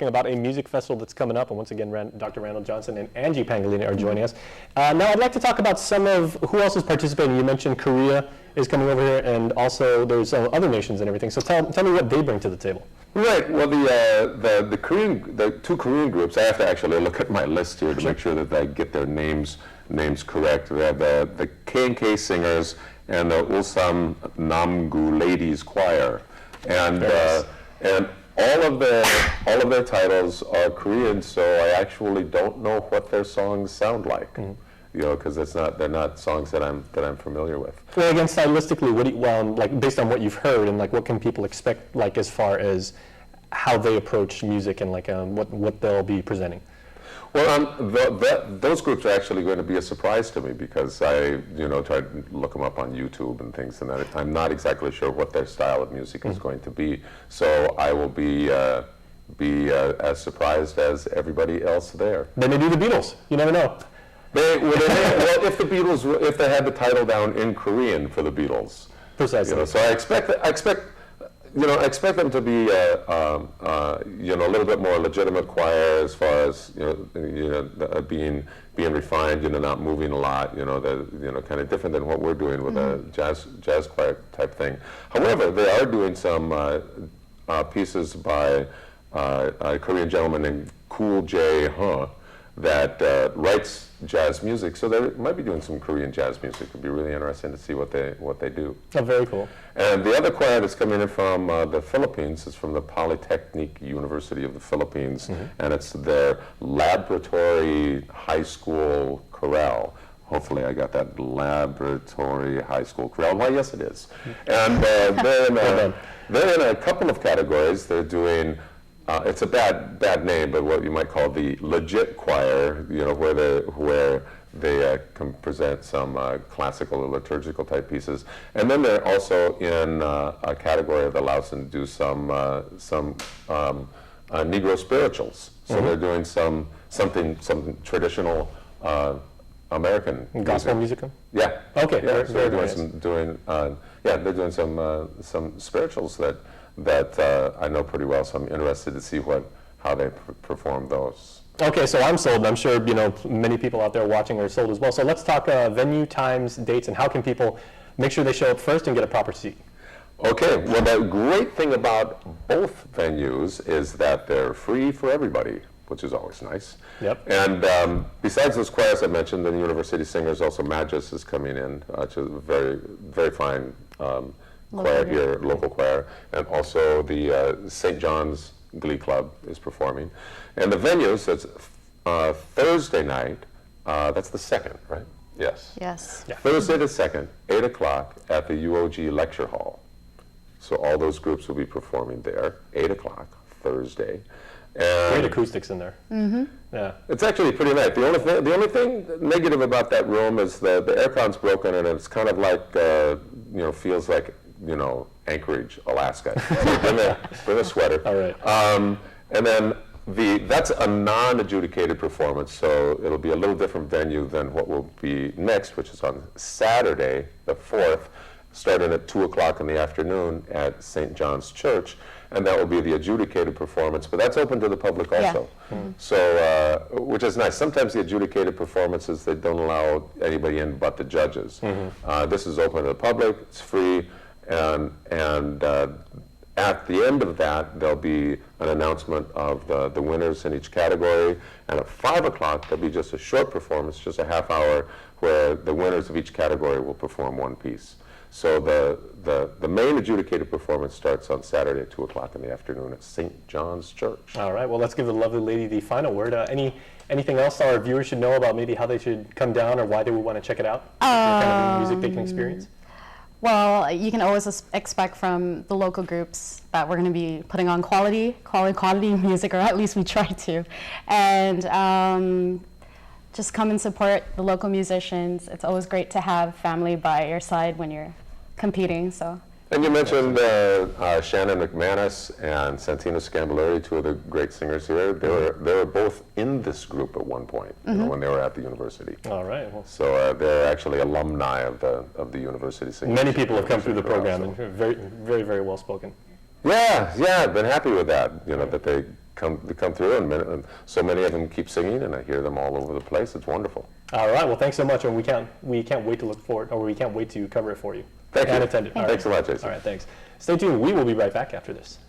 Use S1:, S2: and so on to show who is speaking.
S1: about a music festival that's coming up, and once again, Dr. Randall Johnson and Angie Pangelinan are joining us. Now, I'd like to talk about some of who else is participating. You mentioned Korea is coming over here, and also there's other nations and everything. So tell me what they bring to the table.
S2: Right. Well, the two Korean groups. I have to actually look at my list here to make sure that I get their names correct. We have the K&K Singers and the Ulsan Namgu Ladies Choir, and all of their titles are Korean, so I actually don't know what their songs sound like. Mm-hmm. You know, because they're not songs that I'm familiar with.
S1: Well, again, stylistically, what do you, like based on what you've heard, and like what can people expect, like as far as how they approach music and like what they'll be presenting?
S2: Well, those groups are actually going to be a surprise to me because I, tried to look them up on YouTube and things, and I'm not exactly sure what their style of music is going to be. So I will be as surprised as everybody else there.
S1: They may be the Beatles. You never know.
S2: Well, if they had the title down in Korean for the Beatles,
S1: precisely. So
S2: I expect them to be a little bit more legitimate choir as far as being refined, not moving a lot, kind of different than what we're doing with a jazz choir type thing. However, they are doing some pieces by a Korean gentleman named Cool J. That writes jazz music, so they might be doing some Korean jazz music. It'd be really interesting to see what they do.
S1: Oh, very cool.
S2: And the other choir that's coming in from the Philippines is from the Polytechnic University of the Philippines, and it's their laboratory high school chorale. Hopefully I got that, laboratory high school chorale. Why, yes it is. And they're in a couple of categories. They're doing it's a bad name, but what you might call the legit choir, where they can present some classical or liturgical type pieces, and then they're also in a category that allows them to do some Negro spirituals. So they're doing something traditional American
S1: gospel music.
S2: Yeah.
S1: Okay.
S2: Yeah. So they're doing some spirituals that I know pretty well, so I'm interested to see how they perform those.
S1: Okay, so I'm sold. I'm sure many people out there watching are sold as well. So let's talk venue, times, dates, and how can people make sure they show up first and get a proper seat.
S2: Okay, well the great thing about both venues is that they're free for everybody, which is always nice.
S1: Yep.
S2: And besides those choirs I mentioned, the University Singers, also Magis is coming in, which is a very, very fine choir here, local choir, and also the St. John's Glee Club is performing. And the venues, that's Thursday night, that's the 2nd, right? Yes.
S3: Yes.
S1: Yeah.
S2: Thursday the 2nd, 8 o'clock at the UOG Lecture Hall. So all those groups will be performing there, 8 o'clock, Thursday. And
S1: great acoustics in there. Mm-hmm. Yeah.
S2: It's actually pretty nice. The only thing negative about that room is the aircon's broken, and it's kind of like, feels like, Anchorage, Alaska. Bring a sweater.
S1: All right.
S2: And then that's a non-adjudicated performance, so it'll be a little different venue than what will be next, which is on Saturday, the 4th, starting at 2 o'clock in the afternoon at St. John's Church, and that will be the adjudicated performance, but that's open to the public also. Yeah. Mm-hmm. So, which is nice. Sometimes the adjudicated performances, they don't allow anybody in but the judges. Mm-hmm. This is open to the public, it's free, and at the end of that, there'll be an announcement of the winners in each category, and at 5 o'clock, there'll be just a short performance, just a half hour, where the winners of each category will perform one piece. So the main adjudicated performance starts on Saturday at 2 o'clock in the afternoon at St. John's Church.
S1: All right, well, let's give the lovely lady the final word. Anything else our viewers should know about maybe how they should come down or why they would want to check it out? What kind of music they can experience?
S3: Well, you can always expect from the local groups that we're going to be putting on quality music, or at least we try to. And just come and support the local musicians. It's always great to have family by your side when you're competing. So.
S2: And you mentioned Shannon McManus and Santino Scambilleri, two of the great singers here. They were both in this group at one point, when they were at the university.
S1: All right. Well.
S2: So they're actually alumni of the university singers.
S1: Many people have come through the program and very, very, very well spoken.
S2: Yeah, I've been happy with that. That they come through, and so many of them keep singing, and I hear them all over the place. It's wonderful.
S1: All right. Well, thanks so much, and we can't wait to look forward, or we can't wait to cover it for you.
S2: Thank you.
S1: And attend it. All right.
S2: Thanks a lot, Jason.
S1: All right. Thanks. Stay tuned. We will be right back after this.